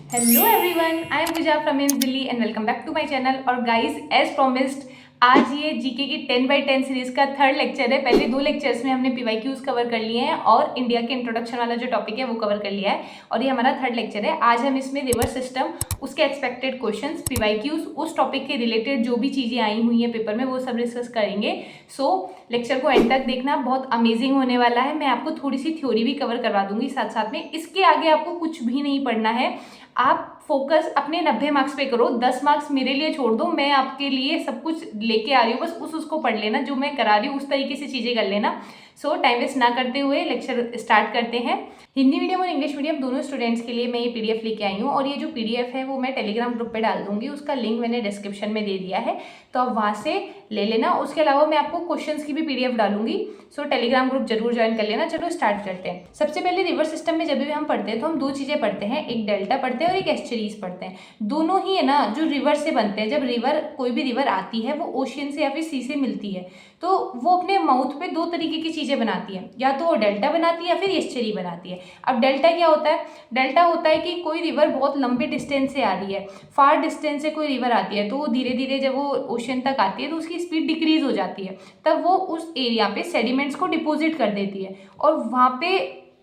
Hello everyone, I am Pooja from AIIMS Delhi and welcome back to my channel. और guys, as promised आज ये GK की 10x10 series का third lecture है। पहले दो लेक्चर्स में हमने पीवाईक्यूज कवर कर लिए हैं और इंडिया के इंट्रोडक्शन वाला जो टॉपिक है वो कवर कर लिया है, और ये हमारा थर्ड लेक्चर है। आज हम इसमें रिवर सिस्टम, उसके एक्सपेक्टेड क्वेश्चंस, पीवाईक्यूज, उस टॉपिक के रिलेटेड जो भी चीज़ें आई हुई हैं पेपर में वो सब डिस्कस करेंगे। सो लेक्चर को एंड तक देखना, बहुत अमेजिंग होने वाला है। मैं आपको थोड़ी सी थ्योरी भी कवर करवा दूंगी साथ साथ में। इसके आगे आपको कुछ भी नहीं पढ़ना है, आप फोकस अपने 90 मार्क्स पे करो, 10 मार्क्स मेरे लिए छोड़ दो। मैं आपके लिए सब कुछ लेके आ रही हूँ, बस उसको पढ़ लेना, जो मैं करा रही हूँ उस तरीके से चीज़ें कर लेना। सो टाइम वेस्ट ना करते हुए लेक्चर स्टार्ट करते हैं। हिंदी मीडियम और इंग्लिश मीडियम दोनों स्टूडेंट्स के लिए मैं ये पीडीएफ लेके आई हूँ, और ये जो पीडीएफ है वो मैं टेलीग्राम ग्रुप पे डाल दूंगी। उसका लिंक मैंने डिस्क्रिप्शन में दे दिया है, तो आप वहाँ से ले लेना। उसके अलावा मैं आपको क्वेश्चंस की भी पीडीएफ डालूंगी, सो टेलीग्राम ग्रुप जरूर ज्वाइन कर लेना। चलो स्टार्ट करते हैं। सबसे पहले रिवर सिस्टम में जब भी हम पढ़ते हैं तो हम दो चीज़ें पढ़ते हैं, एक डेल्टा पढ़ते हैं और एक एस्चुरीज पढ़ते हैं। दोनों ही है ना जो रिवर से बनते हैं। जब रिवर, कोई भी रिवर आती है वो ओशियन से या फिर सी से मिलती है, तो वो अपने माउथ पे दो तरीके की चीज़ें बनाती है, या तो वो डेल्टा बनाती है या फिर एस्चुरी बनाती है। अब डेल्टा क्या होता है? डेल्टा होता है कि कोई रिवर बहुत लंबे डिस्टेंस से आ रही है, फार डिस्टेंस से कोई रिवर आती है, तो वो धीरे धीरे जब वो ओशन तक आती है तो उसकी स्पीड डिक्रीज हो जाती है, तब वो उस एरिया पे सेडिमेंट्स को डिपोजिट कर देती है और वहाँ पे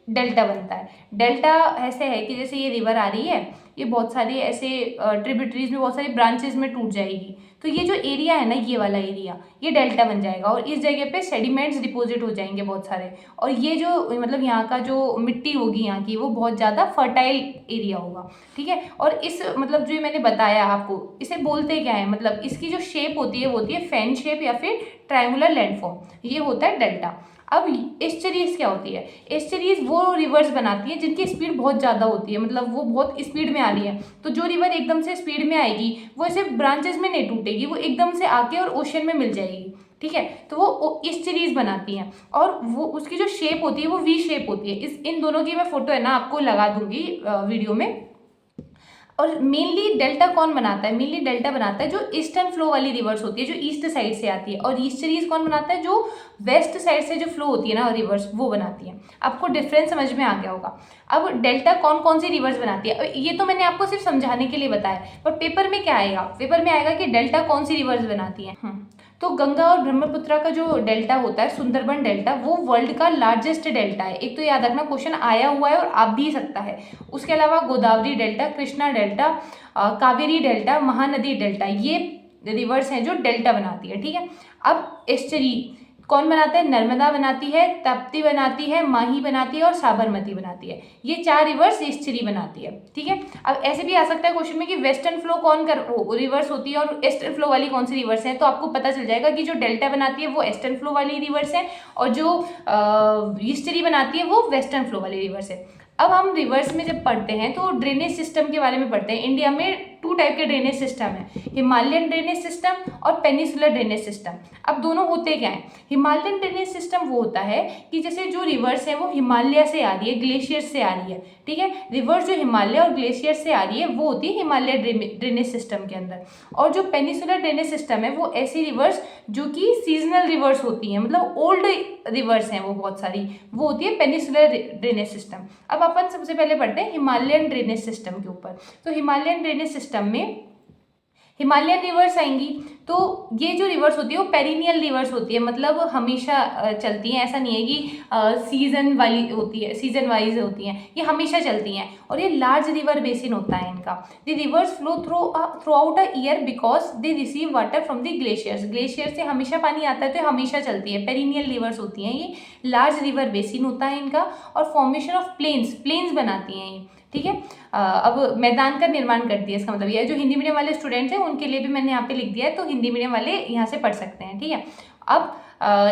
डेल्टा बनता है। डेल्टा ऐसे है कि जैसे ये रिवर आ रही है, ये बहुत सारी ऐसे ट्रिब्यूटरीज में बहुत सारी ब्रांचेज में टूट जाएगी, तो ये जो एरिया है ना, ये वाला एरिया, ये डेल्टा बन जाएगा और इस जगह पे सेडिमेंट्स डिपोजिट हो जाएंगे बहुत सारे। और ये जो मतलब यहाँ का जो मिट्टी होगी यहाँ की, वो बहुत ज़्यादा फर्टाइल एरिया होगा, ठीक है। और इस मतलब जो मैंने बताया आपको, इसे बोलते क्या है, मतलब इसकी जो शेप होती है वो होती है फैन शेप या फिर ट्रायंगुलर लैंडफॉर्म, ये होता है डेल्टा। अब एस्चुरीज क्या होती है? एस्चुरीज वो रिवर्स बनाती है जिनकी स्पीड बहुत ज़्यादा होती है, मतलब वो बहुत स्पीड में आ रही है। तो जो रिवर एकदम से स्पीड में आएगी वो ऐसे ब्रांचेस में नहीं टूटेगी, वो एकदम से आके और ओशन में मिल जाएगी, ठीक है। तो वो एस्चुरीज बनाती हैं, और वो उसकी जो शेप होती है वो वी शेप होती है। इन दोनों की मैं फोटो है ना आपको लगा दूंगी वीडियो में। और मेनली डेल्टा कौन बनाता है? मेनली डेल्टा बनाता है जो ईस्टर्न फ्लो वाली रिवर्स होती है, जो ईस्ट साइड से आती है। और ईस्टरीज कौन बनाता है? जो वेस्ट साइड से जो फ्लो होती है ना रिवर्स, वो बनाती है। आपको डिफरेंस समझ में आ गया होगा। अब डेल्टा कौन कौन सी रिवर्स बनाती है, ये तो मैंने आपको सिर्फ समझाने के लिए बताया, पर पेपर में क्या आएगा? पेपर में आएगा कि डेल्टा कौन सी रिवर्स बनाती है। तो गंगा और ब्रह्मपुत्र का जो डेल्टा होता है, सुंदरबन डेल्टा, वो वर्ल्ड का लार्जेस्ट डेल्टा है। एक तो याद रखना, क्वेश्चन आया हुआ है और आ भी सकता है। उसके अलावा Godavari delta, Krishna delta, Kaveri delta, Mahanadi delta, ये रिवर्स हैं जो डेल्टा बनाती है, ठीक है। अब एस्चुरी कौन बनाता है? नर्मदा बनाती है, तप्ती बनाती है, माही बनाती है और साबरमती बनाती है। ये चार रिवर्स एस्चुरी बनाती है, ठीक है। अब ऐसे भी आ सकता है क्वेश्चन में कि वेस्टर्न फ्लो कौन कर वो रिवर्स होती है और ईस्टर्न फ्लो वाली कौन सी रिवर्स है, तो आपको पता चल जाएगा कि जो डेल्टा बनाती है वो ईस्टर्न फ्लो वाली रिवर्स है, और जो एस्चुरी बनाती है वो वेस्टर्न फ्लो वाली रिवर्स है। अब हम रिवर्स में जब पढ़ते हैं तो ड्रेनेज सिस्टम के बारे में पढ़ते हैं। इंडिया में 2 टाइप के ड्रेनेज सिस्टम है, हिमालयन ड्रेनेज सिस्टम और पेनिसुलर ड्रेनेज सिस्टम। अब दोनों होते क्या हैं? हिमालयन ड्रेनेज सिस्टम वो होता है कि जैसे जो रिवर्स है वो हिमालय से आ रही है, ग्लेशियर से आ रही है, ठीक है। रिवर्स जो हिमालय और ग्लेशियर से आ रही है वो होती है हिमालय ड्रेनेज सिस्टम के अंदर। और जो पेनिसुलर ड्रेनेज सिस्टम है वो ऐसी रिवर्स जो कि सीजनल रिवर्स होती हैं, मतलब ओल्ड रिवर्स हैं वो बहुत सारी, वो होती है पेनिसुलर ड्रेनेज सिस्टम। अब अपन सबसे पहले पढ़ते हैं हिमालयन ड्रेनेज सिस्टम के ऊपर। तो हिमालयन ड्रेनेज सिस्टम में हिमालयन रिवर्स आएंगी, तो ये जो रिवर्स होती है वो पेरिनियल रिवर्स होती है, मतलब हमेशा चलती हैं। ऐसा नहीं है कि सीजन वाली होती है, सीजन वाइज होती हैं, ये हमेशा चलती हैं। और ये लार्ज रिवर बेसिन होता है इनका। The reverse flow through out a year because they receive water from the glaciers. Glacier से हमेशा पानी आता है तो ये हमेशा चलती है, पेरिनियल रिवर्स होती हैं ये। लार्ज रिवर बेसिन होता है इनका, और फॉर्मेशन ऑफ प्लेन्स बनाती हैं ये, ठीक है। अब मैदान का निर्माण करती है, इसका मतलब यह है। जो हिंदी मीडियम वाले स्टूडेंट्स हैं उनके लिए भी मैंने यहाँ पे लिख दिया है, तो हिंदी मीडियम वाले यहाँ से पढ़ सकते हैं, ठीक है। अब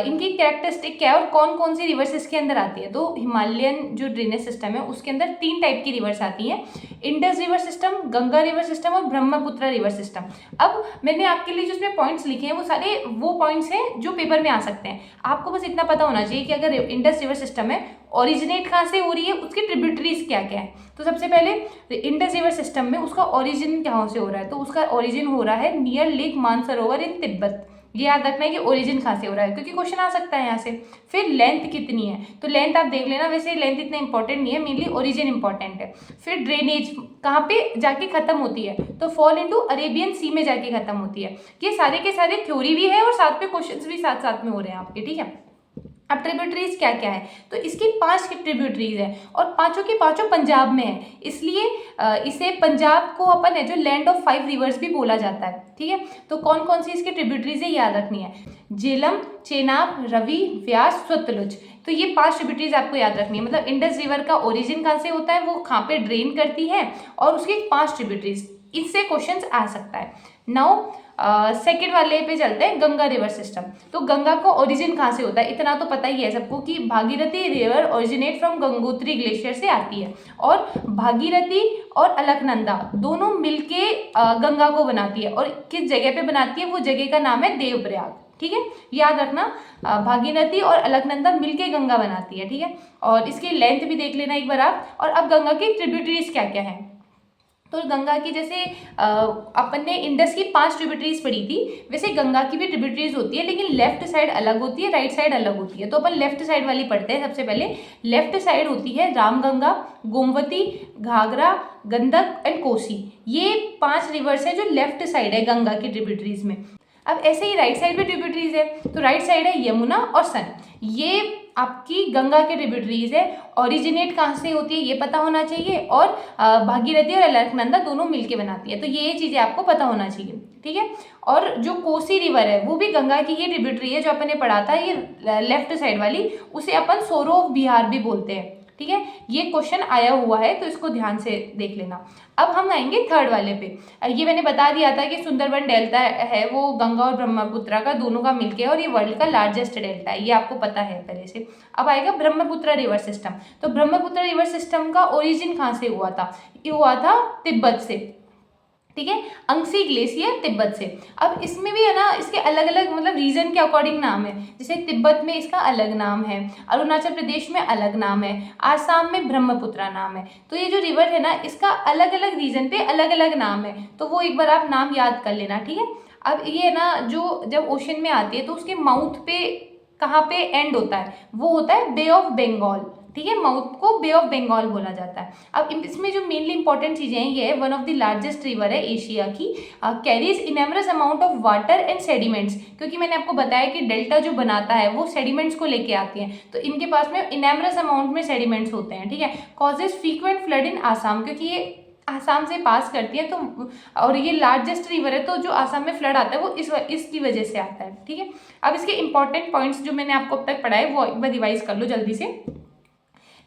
इनकी कैरेक्टरिस्टिक क्या है और कौन कौन सी रिवर्स इसके अंदर आती है? तो हिमालयन जो ड्रेनेज सिस्टम है उसके अंदर 3 टाइप की रिवर्स आती हैं, Indus river system, Ganga river system और ब्रह्मपुत्र रिवर सिस्टम। अब मैंने आपके लिए जो उसमें पॉइंट्स लिखे हैं वो सारे वो पॉइंट्स हैं जो पेपर में आ सकते हैं। आपको बस इतना पता होना चाहिए कि अगर इंडस रिवर सिस्टम है, ओरिजिनेट कहाँ से हो रही है, उसकी ट्रिब्यूटरीज क्या क्या है। तो सबसे पहले इंडस रिवर सिस्टम में उसका ओरिजिन कहाँ से हो रहा है? तो उसका ओरिजिन हो रहा है नियर लेक मानसरोवर इन तिब्बत, ये याद रखना है कि ओरिजिन कहाँ से हो रहा है, क्योंकि क्वेश्चन आ सकता है यहाँ से। फिर लेंथ कितनी है, तो लेंथ आप देख लेना, वैसे लेंथ इतना इंपॉर्टेंट नहीं है, मेनली ओरिजिन इंपॉर्टेंट है। फिर ड्रेनेज कहाँ पे जाके खत्म होती है, तो फॉल इनटू अरेबियन सी में जाके खत्म होती है। ये सारे के सारे थ्योरी भी है और साथ में क्वेश्चंस भी साथ साथ में हो रहे हैं आपके, ठीक है। अब ट्रिब्यूटरीज क्या क्या है, तो इसकी 5 की ट्रिब्यूटरीज है और पांचों की पांचों पंजाब में है, इसलिए इसे पंजाब को अपन है जो लैंड ऑफ 5 रिवर्स भी बोला जाता है, ठीक है। तो कौन कौन सी इसकी ट्रिब्यूटरीज है याद रखनी है, झेलम, चेनाब, रवि, व्यास, सतलुज। तो ये 5 ट्रिब्यूटरीज आपको याद रखनी है, मतलब इंडस रिवर का ओरिजिन कहाँ से होता है, वो कहाँ पे ड्रेन करती है, और उसकी 5 ट्रिब्यूटरीज, इससे क्वेश्चन आ सकता है। नाउ सेकेंड वाले पे चलते हैं, गंगा रिवर सिस्टम। तो गंगा को ओरिजिन कहाँ से होता है, इतना तो पता ही है सबको कि Bhagirathi river originate from Gangotri glacier से आती है, और भागीरथी और अलकनंदा दोनों मिलके गंगा को बनाती है, और किस जगह पे बनाती है, वो जगह का नाम है देवप्रयाग, ठीक है। याद रखना, भागीरथी और अलकनंदा मिलके गंगा बनाती है, ठीक है। और इसकी लेंथ भी देख लेना एक बार आप। और अब गंगा की ट्रिब्यूटरीज क्या क्या है, तो गंगा की जैसे अपन ने इंडस की 5 ट्रिब्यूटरीज पढ़ी थी, वैसे गंगा की भी ट्रिब्यूटरीज होती है, लेकिन लेफ्ट साइड अलग होती है, राइट साइड अलग होती है। तो अपन लेफ्ट साइड वाली पढ़ते हैं सबसे पहले। लेफ्ट साइड होती है रामगंगा, गोमती, घाघरा, गंडक एंड कोसी। ये 5 रिवर्स है जो लेफ्ट साइड है गंगा की ट्रिब्यूटरीज में। अब ऐसे ही राइट साइड भी ट्रिब्यूटरीज है, तो राइट साइड है यमुना और सन। ये आपकी गंगा के ट्रिब्यूटरीज है, ओरिजिनेट कहाँ से होती है ये पता होना चाहिए, और भागीरथी और अलकनंदा दोनों मिलके बनाती है, तो ये चीज़ें आपको पता होना चाहिए, ठीक है। और जो कोसी रिवर है वो भी गंगा की ही ट्रिब्यूटरी है, जो अपन ने पढ़ा था ये लेफ्ट साइड वाली, उसे अपन सोरो ऑफ बिहार भी बोलते हैं, ठीक है। ये क्वेश्चन आया हुआ है, तो इसको ध्यान से देख लेना। अब हम आएंगे थर्ड वाले पे। ये मैंने बता दिया था कि सुंदरबन डेल्टा है वो गंगा और ब्रह्मपुत्र का दोनों का मिलके, और ये वर्ल्ड का लार्जेस्ट डेल्टा है, ये आपको पता है पहले से। अब आएगा ब्रह्मपुत्र रिवर सिस्टम। तो ब्रह्मपुत्र रिवर सिस्टम का ओरिजिन कहाँ से हुआ था, ये हुआ था तिब्बत से, ठीक है, अंगसी ग्लेशियर तिब्बत से। अब इसमें भी है ना, इसके अलग अलग मतलब रीजन के अकॉर्डिंग नाम है, जैसे तिब्बत में इसका अलग नाम है, अरुणाचल प्रदेश में अलग नाम है, आसाम में ब्रह्मपुत्र नाम है। तो ये जो रिवर है ना, इसका अलग अलग रीजन पे अलग अलग नाम है, तो वो एक बार आप नाम याद कर लेना, ठीक है। अब ये ना जो जब ओशन में आती है तो उसके माउथ पे कहाँ पे एंड होता है, वो होता है बे ऑफ बंगाल, ठीक है, माउथ को बे ऑफ बंगाल बोला जाता है। अब इसमें जो मेनली इंपॉर्टेंट चीजें हैं, ये है one of the largest river है एशिया की, carries enormous amount of water and sediments, क्योंकि मैंने आपको बताया कि डेल्टा जो बनाता है वो सेडिमेंट्स को लेके आती है, तो इनके पास में इनएमरस अमाउंट में सेडिमेंट्स होते हैं, ठीक है। कॉजेज फ्रीक्वेंट फ्लड इन आसाम, क्योंकि ये आसाम से पास करती है, तो और ये लार्जेस्ट रिवर है, तो जो आसाम में फ्लड आता है वो इसकी वजह से आता है, ठीक है। अब इसके इंपॉर्टेंट पॉइंट्स जो मैंने आपको अब तक पढ़ाए वो एक बार रिवाइज कर लो जल्दी से।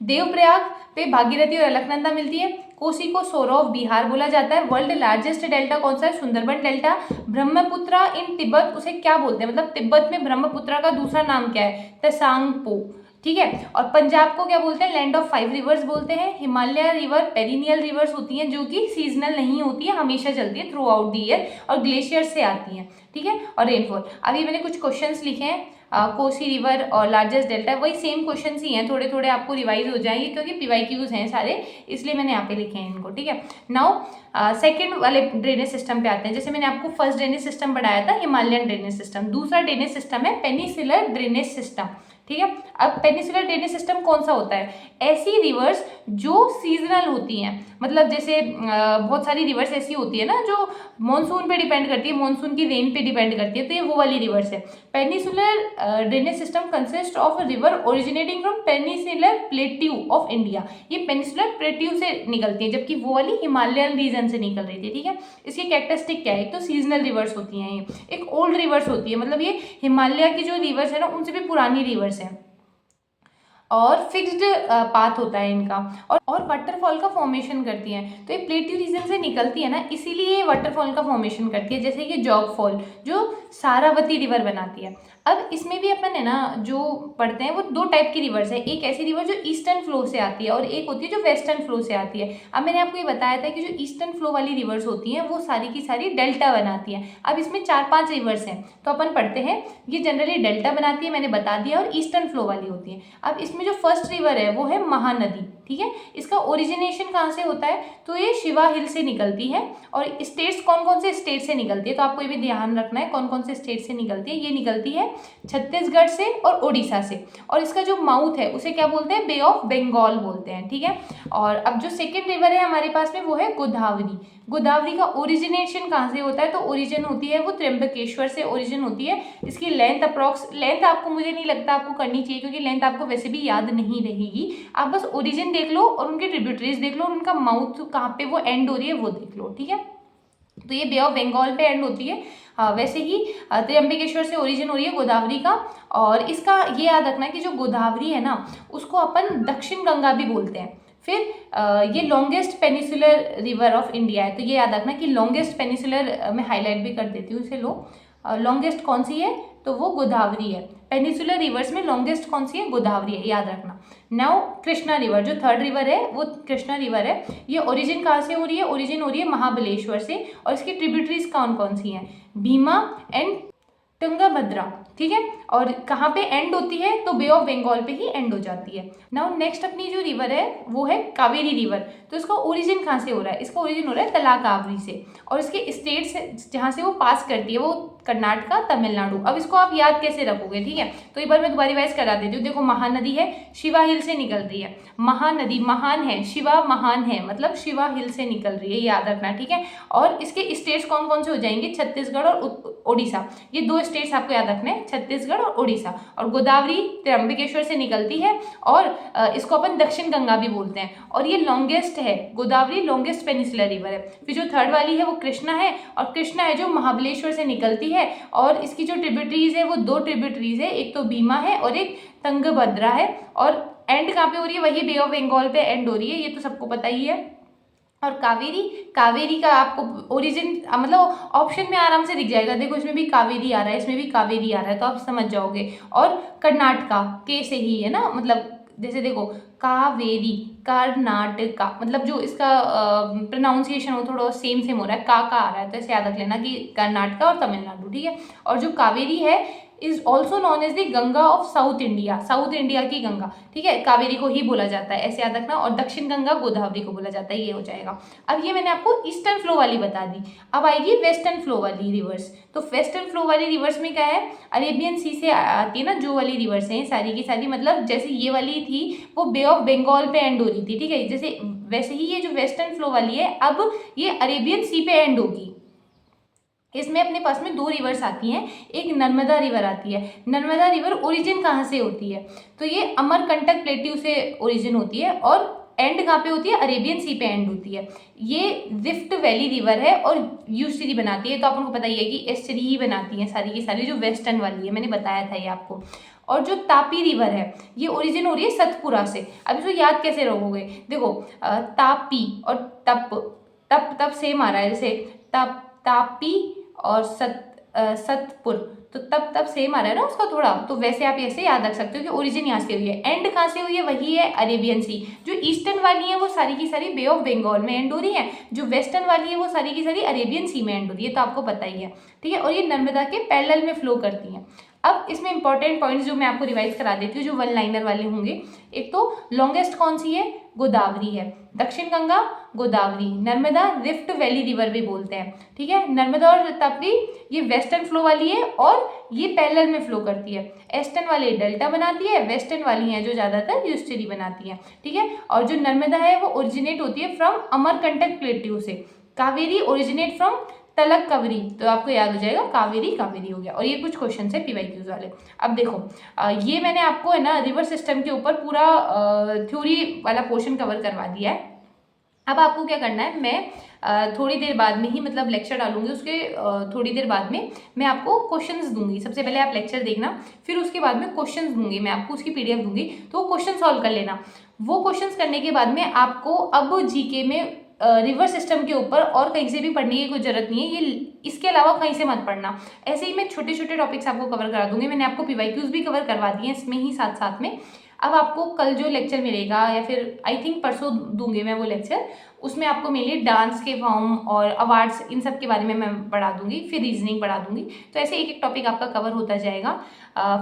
देवप्रयाग पे भागीरथी और अलकनंदा मिलती है, कोसी को सोरो ऑफ बिहार बोला जाता है, वर्ल्ड लार्जेस्ट डेल्टा कौन सा है, सुंदरबन डेल्टा। ब्रह्मपुत्र इन तिब्बत उसे क्या बोलते हैं, मतलब तिब्बत में ब्रह्मपुत्र का दूसरा नाम क्या है, तसांगपो, ठीक है। और पंजाब को क्या बोलते हैं, लैंड ऑफ 5 रिवर्स बोलते हैं। हिमालय रिवर पेरिनियल रिवर्स होती हैं, जो कि सीजनल नहीं होती है, हमेशा चलती है थ्रू आउट द ईयर, और ग्लेशियर से आती हैं, ठीक है। और रेनफॉल, अभी मैंने कुछ क्वेश्चंस लिखे हैं, कोसी रिवर और लार्जेस्ट डेल्टा, वही सेम क्वेश्चंस ही हैं, थोड़े थोड़े आपको रिवाइज हो जाएंगे क्योंकि पीवाईक्यूज हैं सारे, इसलिए मैंने यहाँ पे लिखे हैं इनको, ठीक है। नाउ सेकंड वाले ड्रेनेज सिस्टम पे आते हैं। जैसे मैंने आपको फर्स्ट ड्रेनेज सिस्टम पढ़ाया था हिमालयन ड्रेनेज सिस्टम, दूसरा ड्रेनेज सिस्टम है पेनिसिलर ड्रेनेज सिस्टम, ठीक है। अब पेनिसिलर ड्रेनेज सिस्टम कौन सा होता है, ऐसी रिवर्स जो सीजनल होती हैं, मतलब जैसे बहुत सारी रिवर्स ऐसी होती है ना जो मॉनसून पे डिपेंड करती है, मॉनसून की रेन पे डिपेंड करती है, तो ये वो वाली रिवर्स है। Peninsular drainage system consist of river originating from peninsular plateau of India, ये पेनिसुलर प्लेट्यू से निकलती है, जबकि वो वाली हिमालयन रीजन से निकल रही थी, ठीक है। इसकी कैरेक्टरिस्टिक क्या है, एक तो सीजनल रिवर्स होती हैं, ये एक ओल्ड रिवर्स होती है, मतलब ये हिमालय की जो रिवर्स है ना उनसे भी पुरानी रिवर्स है, और फिक्स्ड पाथ होता है इनका, और वाटरफॉल का फॉर्मेशन करती हैं। तो ये प्लेट्यू रीजन से निकलती है ना, इसीलिए ये वाटरफॉल का फॉर्मेशन करती है, जैसे कि जॉग फॉल जो सारावती रिवर बनाती है। अब इसमें भी अपन है ना जो पढ़ते हैं वो दो टाइप की रिवर्स है, एक ऐसी रिवर जो ईस्टर्न फ्लो से आती है और एक होती है जो वेस्टर्न फ्लो से आती है। अब मैंने आपको ये बताया था कि जो ईस्टर्न फ्लो वाली रिवर्स होती हैं वो सारी की सारी डेल्टा बनाती हैं। अब इसमें 4-5 रिवर्स हैं, तो अपन पढ़ते हैं, ये जनरली डेल्टा बनाती है, मैंने बता दिया, और ईस्टर्न फ्लो वाली होती है। अब इसमें जो फर्स्ट रिवर है वो है महानदी, ठीक है। इसका ओरिजिनेशन कहाँ से होता है, तो ये शिवा हिल से निकलती है। और स्टेट्स कौन कौन से स्टेट से निकलती है, तो आपको ये भी ध्यान रखना है कौन कौन से स्टेट से निकलती है। ये निकलती है छत्तीसगढ़ से और उड़ीसा से। और इसका जो माउथ है उसे क्या बोलते हैं, बे ऑफ बंगाल बोलते हैं, ठीक है। और अब जो सेकेंड रिवर है हमारे पास में वो है गोदावरी। गोदावरी का ओरिजिनेशन कहाँ से होता है, तो ओरिजिन होती है वो त्र्यंबकेश्वर से ओरिजिन होती है। इसकी लेंथ अप्रॉक्स, लेंथ आपको, मुझे नहीं लगता आपको करनी चाहिए क्योंकि लेंथ आपको वैसे भी याद नहीं रहेगी। आप बस ओरिजिन देख लो और उनके ट्रिब्यूटरीज देख लो और उनका माउथ कहाँ पे वो एंड हो रही है वो देख लो, ठीक है। तो ये बे ऑफ बंगाल पे एंड होती है। वैसे ही त्र्यंबकेश्वर से ओरिजिन हो रही है गोदावरी का। और इसका ये याद रखना है कि जो गोदावरी है ना उसको अपन दक्षिण गंगा भी बोलते हैं। फिर ये longest peninsular river of India है, तो ये याद रखना कि लॉन्गेस्ट पेनिसुलर, मैं हाईलाइट भी कर देती हूँ इसे, लो। लॉन्गेस्ट कौन सी है, तो वो गोदावरी है। पेनिसुलर रिवर्स में लॉन्गेस्ट कौन सी है, गोदावरी है, याद रखना। नाउ कृष्णा रिवर, जो थर्ड रिवर है वो कृष्णा रिवर है। ये ओरिजिन कहाँ से हो रही है, ओरिजिन हो रही है महाबलेश्वर से। और इसकी ट्रिब्यूटरीज कौन कौन सी हैं, भीमा एंड तुंगभद्रा, ठीक है। और कहाँ पे एंड होती है, तो बे ऑफ बंगाल पे ही एंड हो जाती है। नाउ नेक्स्ट अपनी जो रिवर है वो है कावेरी रिवर। तो इसका ओरिजिन कहाँ से हो रहा है, इसका ओरिजिन हो रहा है तलाकावरी से। और इसके स्टेट्स जहाँ से वो पास करती है वो कर्नाटका, तमिलनाडु। अब इसको आप याद कैसे रखोगे, ठीक है। तो एक बार मैं दोबारा रिवाइज करा देती हूँ। देखो महानदी है, शिवा हिल से निकल रही है। महानदी महान है, शिवा महान है, मतलब शिवा हिल से निकल रही है, याद रखना, ठीक है। और इसके स्टेट्स कौन कौन से हो जाएंगे, छत्तीसगढ़ और ओडिशा। ये दो स्टेट्स आपको याद रखने हैं, छत्तीसगढ़ और ओडिशा। और गोदावरी त्र्यंबकेश्वर से निकलती है और इसको अपन दक्षिण गंगा भी बोलते हैं। और ये लॉन्गेस्ट है, गोदावरी लॉन्गेस्ट पेनिसुलर रिवर है। फिर जो थर्ड वाली है वो कृष्णा है, और कृष्णा है जो महाबलेश्वर से निकलती है। और इसकी जो ट्रिब्यूटरीज है वो दो ट्रिब्यूटरीज है, एक तो भीमा है और एक तुंगभद्रा है। और एंड कहाँ पे हो रही है, वही बे ऑफ बंगाल पे एंड हो रही है, ये तो सबको पता ही है। और कावेरी, कावेरी का आपको ओरिजिन मतलब ऑप्शन में आराम से दिख जाएगा, देखो इसमें भी कावेरी आ रहा है, इसमें भी कावेरी आ रहा है, तो आप समझ जाओगे। और कर्नाटका के से ही है ना, मतलब जैसे देखो कावेरी, कर्नाटका, मतलब जो इसका प्रोनाउंसिएशन हो थोड़ा सेम सेम हो रहा है, का आ रहा है, तो ऐसे याद रख लेना कि कर्नाटका और तमिलनाडु, ठीक है। और जो कावेरी है is also known as the Ganga of South India, South India की गंगा, ठीक है। कावेरी को ही बोला जाता है, ऐसे याद रखना। और दक्षिण गंगा गोदावरी को बोला जाता है, ये हो जाएगा। अब ये मैंने आपको ईस्टर्न फ्लो वाली बता दी, अब आएगी वेस्टर्न फ्लो वाली रिवर्स। तो वेस्टर्न फ्लो वाली रिवर्स में क्या है, अरेबियन सी से आती है ना, जो वाली रिवर्स हैं सारी की सारी, मतलब जैसे ये वाली थी वो बे ऑफ बंगाल पे एंड हो रही थी, ठीक है। जैसे वैसे ही ये जो वेस्टर्न फ्लो वाली है अब ये अरेबियन सी पे एंड होगी। इसमें अपने पास में दो रिवर्स आती हैं, एक नर्मदा रिवर आती है। नर्मदा रिवर ओरिजिन कहाँ से होती है, तो ये अमरकंटक प्लेट्यू से ओरिजिन होती है और एंड कहाँ पे होती है, अरेबियन सी पे एंड होती है। ये रिफ्ट वैली रिवर है और यूस्टरी बनाती है, तो आपको पता ही है कि एस्टरी ही बनाती है सारी की सारी, जो वेस्टर्न वाली है मैंने बताया था ये आपको। और जो तापी रिवर है ये ओरिजिन हो रही है सतपुरा से। अब इसको याद कैसे रखोगे, देखो तापी और तप, तप तप सेम आ रहा है, जैसे तप, तापी और सतपुर, तो तब तब सेम आ रहा है ना उसका थोड़ा, तो वैसे आप ऐसे याद रख सकते हो कि ओरिजिन यहाँ से हुई है। एंड कहाँ से हुई है, वही है अरेबियन सी। जो ईस्टर्न वाली है वो सारी की सारी बे ऑफ बंगाल में एंड हो रही है, जो वेस्टर्न वाली है वो सारी की सारी अरेबियन सी में एंड हो रही है, तो आपको पता ही है, ठीक है। और ये नर्मदा के पैरेलल में फ्लो करती हैं। अब इसमें इंपॉर्टेंट पॉइंट्स जो मैं आपको रिवाइज करा देती हूँ, जो वन लाइनर वाले होंगे। एक तो लॉन्गेस्ट कौन सी है, गोदावरी है। दक्षिण Ganga Godavari, Narmada rift valley river भी बोलते हैं, ठीक है। नर्मदा और तापी ये वेस्टर्न फ्लो वाली है और ये पैरेलल में फ्लो करती है। ईस्टर्न वाली डेल्टा बनाती है, वेस्टर्न वाली है जो ज़्यादातर यूस्टरी बनाती है, ठीक है। और जो नर्मदा है वो ओरिजिनेट होती है फ्रॉम अमरकंटक प्लेट्यू से। कावेरी ओरिजिनेट फ्रॉम तलक कवरी, तो आपको याद हो जाएगा कावेरी कावेरी हो गया। और ये कुछ क्वेश्चन है पीवाईक्यूज वाले। अब देखो ये मैंने आपको है ना रिवर सिस्टम के ऊपर पूरा थ्योरी वाला पोर्शन कवर करवा दिया है। अब आपको क्या करना है, मैं थोड़ी देर बाद में ही मतलब लेक्चर डालूंगी, उसके थोड़ी देर बाद में मैं आपको क्वेश्चंस दूंगी। सबसे पहले आप लेक्चर देखना, फिर उसके बाद में क्वेश्चंस दूंगी, मैं आपको उसकी पीडीएफ दूंगी, तो वो क्वेश्चन सॉल्व कर लेना। वो क्वेश्चंस करने के बाद में आपको अब जीके में रिवर सिस्टम के ऊपर और कहीं से भी पढ़ने की कोई जरूरत नहीं है, ये इसके अलावा कहीं से मत पढ़ना। ऐसे ही मैं छोटे छोटे टॉपिक्स आपको कवर करा दूंगी, मैंने आपको पीवाईक्यूज भी कवर करवा दिए हैं इसमें ही साथ साथ में। अब आपको कल जो लेक्चर मिलेगा या फिर आई थिंक परसों दूंगी मैं वो लेक्चर, उसमें आपको मेनली डांस के फॉर्म और अवार्ड्स इन सब के बारे में मैं पढ़ा दूंगी, फिर रीजनिंग पढ़ा दूंगी। तो ऐसे एक एक टॉपिक आपका कवर होता जाएगा।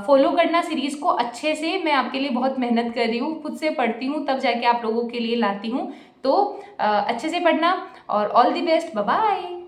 फॉलो करना सीरीज़ को अच्छे से, मैं आपके लिए बहुत मेहनत कर रही हूँ, खुद से पढ़ती हूँ तब जाके आप लोगों के लिए लाती हूँ। तो अच्छे से पढ़ना और all the best, bye bye.